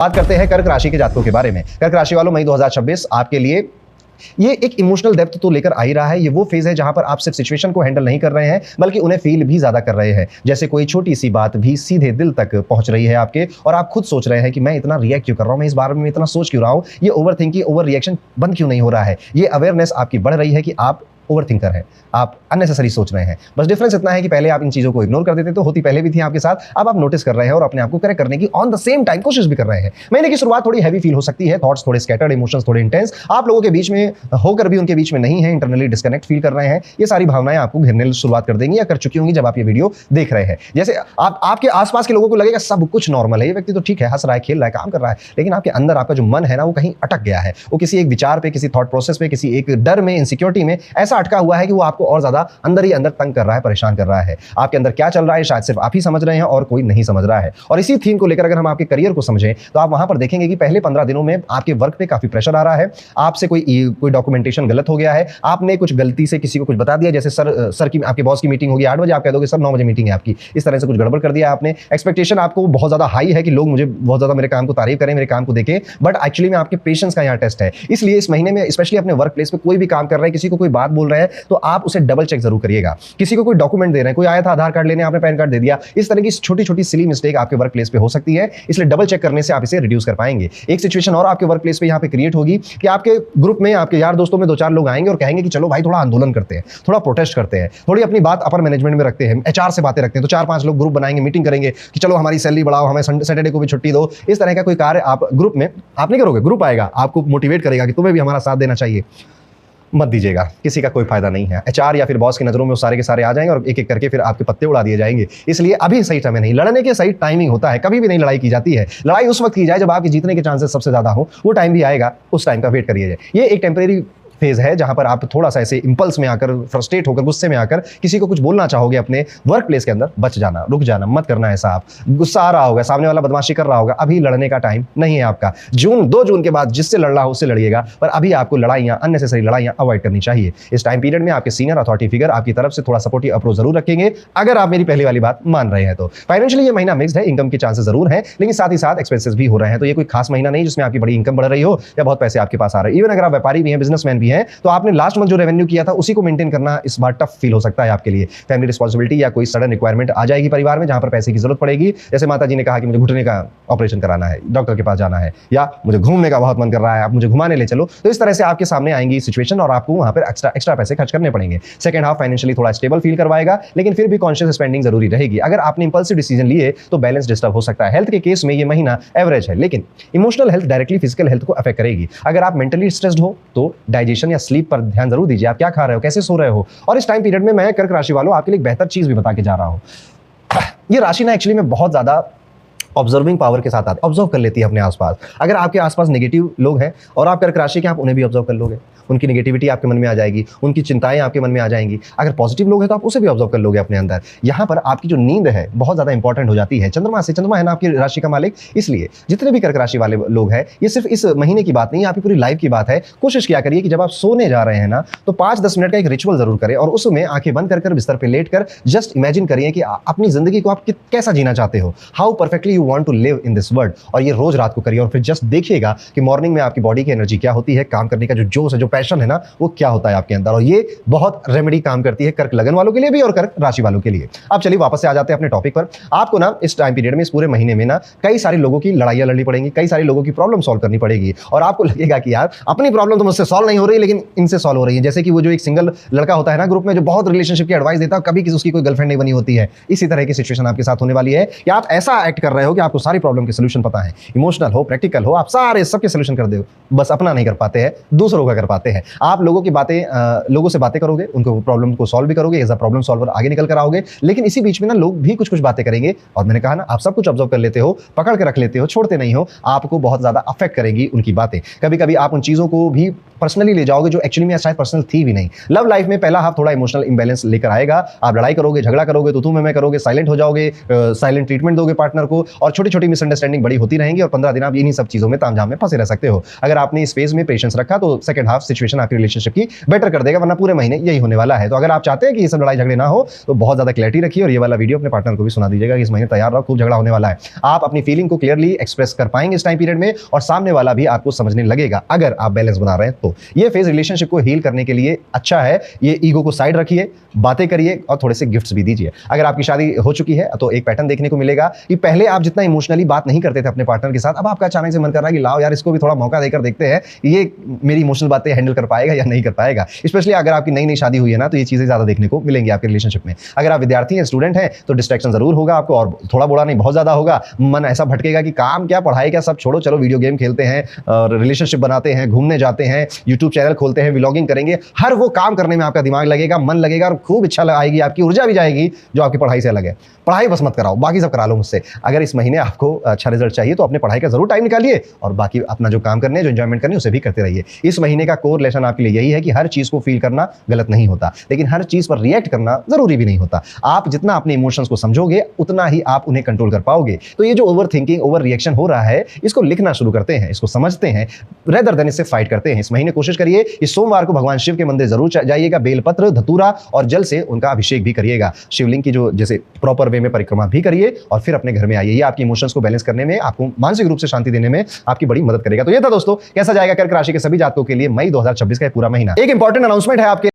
बात करते हैं कर्क राशि के जातकों के बारे में। कर्क राशि वालों, मई 2026 आपके लिए ये एक इमोशनल डेप्थ तो लेकर आ ही रहा है। ये वो फेज है जहां पर आप सिर्फ सिचुएशन को हैंडल नहीं कर रहे हैं बल्कि उन्हें फील भी ज्यादा कर रहे हैं। जैसे कोई छोटी सी बात भी सीधे दिल तक पहुंच रही है आपके, और आप खुद सोच रहे हैं कि मैं इतना रिएक्ट क्यों कर रहा हूं, मैं इस बारे में इतना सोच क्यों रहा हूं, ये ओवर थिंकिंग, ओवर रिएक्शन बंद क्यों नहीं हो रहा है। ये अवेयरनेस आपकी बढ़ रही है कि आप ओवर थिंकर है, आप अननेसेसरी सोच रहे हैं। बस डिफरेंस इतना है कि पहले आप इन चीजों को इग्नोर कर देते तो होती पहले भी थी आपके साथ, अब आप नोटिस कर रहे हैं और अपने आप को करेक्ट करने की ऑन द सेम टाइम कोशिश भी कर रहे हैं। महीने की शुरुआत थोड़ी हैवी फील हो सकती है, थॉट्स थोड़े स्कैटर्ड, इमोशंस थोड़े इंटेंस, आप लोगों के बीच में होकर भी उनके बीच में नहीं है, इंटरनली डिस्कनेक्ट फील कर रहे हैं। ये सारी भावनाएं आपको घिरने शुरुआत कर देंगी या कर चुकी होंगी जब आप ये वीडियो देख रहे हैं। जैसे आपके आसपास के लोगों को लगेगा सब कुछ नॉर्मल है, ये व्यक्ति तो ठीक है, हंस रहा है, खेल रहा है, काम कर रहा है, लेकिन आपके अंदर आपका जो मन है ना वो कहीं अटक गया है। वो किसी एक विचार पे, किसी थॉट प्रोसेस पे, किसी एक डर में, इनसिक्योरिटी में ऐसा अटका हुआ है कि वो आपको और ज्यादा अंदर ही अंदर तंग कर रहा है, परेशान कर रहा है। आपके अंदर क्या चल रहा है शायद सिर्फ आप ही समझ रहे हैं और कोई नहीं समझ रहा है। और इसी थीम को लेकर अगर हम आपके करियर को समझें तो आप वहां पर देखेंगे कि पहले 15 दिनों में आपके वर्क पे काफी प्रेशर आ रहा है, आपसे कोई डॉक्यूमेंटेशन गलत हो गया है, आपने कुछ गलती से किसी को कुछ बता दिया, जैसे सर की आपके बॉस की मीटिंग होगी 8 बजे, आप कह दोगे सर 9 बजे मीटिंग है आपकी, इस तरह से कुछ गड़बड़ कर दिया आपने। एक्सपेक्टेशन आपको बहुत ज्यादा हाई है कि लोग मुझे बहुत ज्यादा मेरे काम को तारीफ करें, मेरे काम को देखें, बट एक्चुअली में आपके पेशेंस का यहाँ टेस्ट है। इसलिए इस महीने में स्पेशली अपने वर्क प्लेस पे कोई भी काम कर रहे हैं, किसी को कोई बात बोल रहे हैं तो आप उसे डबल चेक जरूर करिएगा। किसी को कोई डॉक्यूमेंट दे रहे हैं, कोई आया था आधार कार्ड लेने, आपने पैन कार्ड दे दिया, इस तरह की छोटी छोटी सिली मिस्टेक आपके वर्क प्लेस पे हो सकती है, इसलिए डबल चेक करने से आप इसे रिड्यूस कर पाएंगे। एक सिचुएशन और आपके वर्क प्लेस पे यहाँ पे क्रिएट होगी कि आपके ग्रुप में, आपके यार दोस्तों में 2-4 लोग आएंगे और कहेंगे कि चलो भाई थोड़ा आंदोलन करते हैं, थोड़ा प्रोटेस्ट करते हैं, थोड़ी अपनी बात अपर मैनेजमेंट में रखते हैं, एचआर से बातें रखते हैं। तो 4-5 लोग ग्रुप बनाएंगे, मीटिंग करेंगे कि चलो हमारी सैलरी बढ़ाओ, हमें सैटरडे को भी छुट्टी दो। इस तरह का कोई कार्य आप ग्रुप में आप नहीं करोगे, ग्रुप आएगा आपको मोटिवेट करेगा कि तुम्हें भी हमारा साथ देना चाहिए, मत दीजिएगा, किसी का कोई फायदा नहीं है। एचआर या फिर बॉस की नजरों में वो सारे के सारे आ जाएंगे और एक एक करके फिर आपके पत्ते उड़ा दिए जाएंगे। इसलिए अभी सही समय नहीं, लड़ने के सही टाइमिंग होता है, कभी भी नहीं लड़ाई की जाती है। लड़ाई उस वक्त की जाए जब आपके जीतने के चांसेस सबसे ज्यादा हो, वो टाइम भी आएगा, उस टाइम का वेट करिए जाए। ये एक टेम्परेरी फेज है जहां पर आप थोड़ा सा ऐसे इंपल्स में आकर, फ्रस्ट्रेट होकर, गुस्से में आकर किसी को कुछ बोलना चाहोगे अपने वर्क प्लेस के अंदर, बच जाना, रुक जाना, मत करना ऐसा। आप गुस्सा आ रहा होगा, सामने वाला बदमाशी कर रहा होगा, अभी लड़ने का टाइम नहीं है आपका। 2 जून के बाद जिससे लड़ रहा हो उससे लड़िएगा, पर अभी आपको लड़ाइयां, अननेसेसरी लड़ाइयां अवॉइड करनी चाहिए। इस टाइम पीरियड में आपके सीनियर अथॉरिटी फिगर आपकी तरफ से थोड़ा सपोर्टिव अप्रोच जरूर रखेंगे, अगर आप मेरी पहली वाली बात मान रहे हैं तो। फाइनेंशियली ये महीना मिक्स्ड है, इनकम के चांसेस जरूर हैं, लेकिन साथ ही साथ एक्सपेंसेस भी हो रहे हैं। तो ये कोई खास महीना नहीं जिसमें आपकी बड़ी इनकम बढ़ रही हो या बहुत पैसे आपके पास आ रहे हैं। इवन अगर आप व्यापारी भी हैं, बिजनेसमैन भी हैं, तो आपने लास्ट मंथ जो रेवेन्यू किया था उसी को मेंटेन करना इस बार टफ फील हो सकता है आपके लिए। फैमिली रिस्पांसिबिलिटी या कोई सडन रिक्वायरमेंट आ जाएगी परिवार में जहां पर पैसे की जरूरत पड़ेगी। जैसे माता जी ने कहा कि मुझे घुटने का ऑपरेशन कराना है, डॉक्टर के पास जाना है, या मुझे घूमने का बहुत मन कर रहा है, आप मुझे घुमाने ले चलो। तो इस तरह से आपके सामने आएंगी सिचुएशन और आपको वहां पर एक्स्ट्रा पैसे खर्च करने पड़ेंगे। सेकंड हाफ फाइनेंशियली थोड़ा स्टेबल फील करवाएगा, लेकिन फिर भी कॉन्शियस स्पेंडिंग जरूरी रहेगी। अगर आपने इंपल्सिव डिसीजन लिए तो बैलेंस डिस्टर्ब हो सकता है। हेल्थ के केस में ये महीना एवरेज है, लेकिन emotional health directly physical health को अफेक्ट करेगी। अगर आप मेंटली स्ट्रेस्ड हो तो डाइजेशन या स्लीप पर ध्यान जरूर दीजिए, आप क्या खा रहे हो, कैसे सो रहे हो। और इस टाइम पीरियड में मैं कर्क राशि वालों आपके लिए एक बेहतर चीज भी बता के जा रहा हूं। ये राशि ना एक्चुअली में बहुत ज्यादा ऑब्जर्विंग पावर के साथ आती है, ऑब्जर्व कर लेती है अपने आसपास। अगर आपके आसपास नेगेटिव लोग हैं और आप कर्क राशि के, आप उन्हें भी ऑब्जर्व कर लोगे, उनकी नेगेटिविटी आपके मन में आ जाएगी, उनकी चिंताएं आपके मन में आ जाएंगी। अगर पॉजिटिव लोग हैं तो आप उसे भी ऑब्जर्व कर लोगे अपने अंदर। यहाँ पर आपकी जो नींद है बहुत ज्यादा इंपॉर्टेंट हो जाती है। चंद्रमा है ना आपकी राशि का मालिक, इसलिए जितने भी कर्क राशि वाले लोग हैं, ये सिर्फ इस महीने की बात नहीं है, आपकी पूरी लाइफ की बात है। कोशिश किया करिए कि जब आप सोने जा रहे हैं ना तो 5-10 मिनट का एक रिचुअल जरूर करें और उसमें आंखें बंद कर बिस्तर पर लेट कर जस्ट इमेजिन करिए कि अपनी जिंदगी को आप कैसा जीना चाहते हो, how perfectly you want to live in this world. और ये रोज रात को करिए और फिर जस्ट देखिएगा कि मॉर्निंग में आपकी बॉडी की एनर्जी क्या होती है, काम करने का जो जोश है, जो पैशन है ना, वो क्या होता है आपके अंदर। और ये बहुत रेमेडी काम करती है कर्क लगन वालों के लिए भी और कर्क राशि वालों के लिए। अब चलिए वापस से आ जाते हैं अपने टॉपिक पर। आपको ना इस टाइम पीरियड में, इस पूरे महीने में ना कई सारे लोगों की लड़ाइयां लड़नी पड़ेंगी, कई सारे लोगों की प्रॉब्लम सॉल्व करनी पड़ेगी और आपको लगेगा कि यार अपनी प्रॉब्लम तो मुझसे सॉल्व नहीं हो रही लेकिन इनसे सॉल्व हो रही है। जैसे कि वो जो एक सिंगल लड़का होता है ना ग्रुप में, जो बहुत रिलेशनशिप की एडवाइस देता है, कभी किसी उसकी कोई गर्लफ्रेंड नहीं बनी होती है। इसी तरह की सिचुएशन आपके साथ होने वाली है कि आप ऐसा एक्ट कर रहे हो कि आपको सारी प्रॉब्लम के सोल्यूशन पता है, इमोशनल हो, प्रैक्टिकल हो, आप सारे सबके सोल्यूशन कर दो, बस अपना नहीं कर पाते हैं, दूसरों का कर पाते हैं। आप लोगों की बातें, लोगों से बातें करोगे, उनको प्रॉब्लम को सॉल्व भी करोगे, एज अ प्रॉब्लम सॉल्वर आगे निकल कर आओगे, लेकिन इसी बीच में ना लोग भी कुछ बातें करेंगे। और मैंने कहा ना, आप सब कुछ ऑब्जर्व कर लेते हो, पकड़ के रख लेते हो, छोड़ते नहीं हो, आपको बहुत ज्यादा अफेक्ट करेगी उनकी बातें। कभी कभी आप उन चीजों को भी पर्सनली ले जाओगे जो एक्चुअली में शायद पर्सनल थी भी नहीं। लव लाइफ में पहला हाफ थोड़ा इमोशनल इंबैलेंस लेकर आएगा। आप लड़ाई करोगे, झगड़ा करोगे, तो मैं करोगे, साइलेंट हो जाओगे, साइलेंट ट्रीटमेंट दोगे पार्टनर को, और छोटी छोटी मिसअंडरस्टैंडिंग बड़ी होती रहेंगी और 15 दिन आप इन्हीं सब चीजों में तामझाम में फंसे रह सकते हो। अगर आपने इस फेज में पेशेंस रखा तो सेकंड हाफ सिचुएशन आपकी रिलेशनशिप की बेटर कर देगा, वरना पूरे महीने यही होने वाला है। तो अगर आप चाहते हैं कि ये सब लड़ाई झगड़े ना हो तो बहुत ज्यादा क्लैरिटी रखिए और ये वाला वीडियो अपने पार्टनर को भी सुना दीजिएगा कि इस महीने तैयार रहो, खूब झगड़ा होने वाला है। आप अपनी फीलिंग को क्लियरली एक्सप्रेस कर पाएंगे इस टाइम पीरियड में और सामने वाला भी आपको समझने लगेगा अगर आप बैलेंस बना रहे हैं तो। ये फेज रिलेशनशिप को हील करने के लिए अच्छा है। ये ईगो को साइड रखिए, बातें करिए और थोड़े से गिफ्ट्स भी दीजिए। अगर आपकी शादी हो चुकी है तो एक पैटर्न देखने को मिलेगा कि पहले आप जितना इमोशनली बात नहीं करते थे अपने पार्टनर के साथ, अब आपका अचानक से मन कर रहा है कि लाओ यार इसको भी थोड़ा मौका देकर देखते हैं ये मेरी इमोशनल बातें हैंडल कर पाएगा या नहीं कर पाएगा। स्पेशली अगर आपकी नई नई शादी हुई है ना तो ये चीजें ज्यादा देखने को मिलेंगी आपके रिलेशनशिप में। अगर आप विद्यार्थी हैं, स्टूडेंट हैं तो डिस्ट्रैक्शन जरूर होगा आपको और थोड़ा बड़ा नहीं बहुत ज्यादा होगा। मन ऐसा भटकेगा कि काम क्या पढ़ाई क्या सब छोड़ो, चलो वीडियो गेम खेलते हैं और रिलेशनशिप बनाते हैं, घूमने जाते हैं, यूट्यूब चैनल खोलते हैं, व्लॉगिंग करेंगे। हर वो काम करने में आपका दिमाग लगेगा, मन लगेगा और खूब इच्छा आएगी, आपकी ऊर्जा भी जाएगी जो आपकी पढ़ाई से अलग है। पढ़ाई बस मत कराओ, बाकी सब करा लो मुझसे। अगर इस महीने आपको अच्छा रिजल्ट चाहिए तो अपने पढ़ाई का जरूर टाइम निकालिए और बाकी अपना जो काम करने जो एंजॉयमेंट करने उसे भी करते रहिए। इस महीने का कोर लेसन आपके लिए यही है कि हर चीज को फील करना गलत नहीं होता, लेकिन हर चीज पर रिएक्ट करना जरूरी भी नहीं होता। आप जितना अपने इमोशंस को समझोगे उतना ही आप उन्हें कंट्रोल कर पाओगे। तो ये जो ओवर थिंकिंग, ओवर रिएक्शन हो रहा है, इसको लिखना शुरू करते हैं, इसको समझते हैं, रेदर देन इससे फाइट करते हैं। इस महीने कोशिश करिए इस सोमवार को भगवान शिव के मंदिर जरूर जाइएगा, बेलपत्र, धतूरा और जल से उनका अभिषेक भी करिएगा। शिवलिंग की जो जैसे प्रॉपर वे में परिक्रमा भी करिए और फिर अपने घर में आइए। ये आपकी इमोशंस को बैलेंस करने में, आपको मानसिक रूप से शांति देने में आपकी बड़ी मदद करेगा। तो ये था दोस्तों कैसा जाएगा कर्क राशि के सभी जातकों के लिए मई 2026 का पूरा महीना। एक इंपॉर्टेंट अनाउंसमेंट है आपके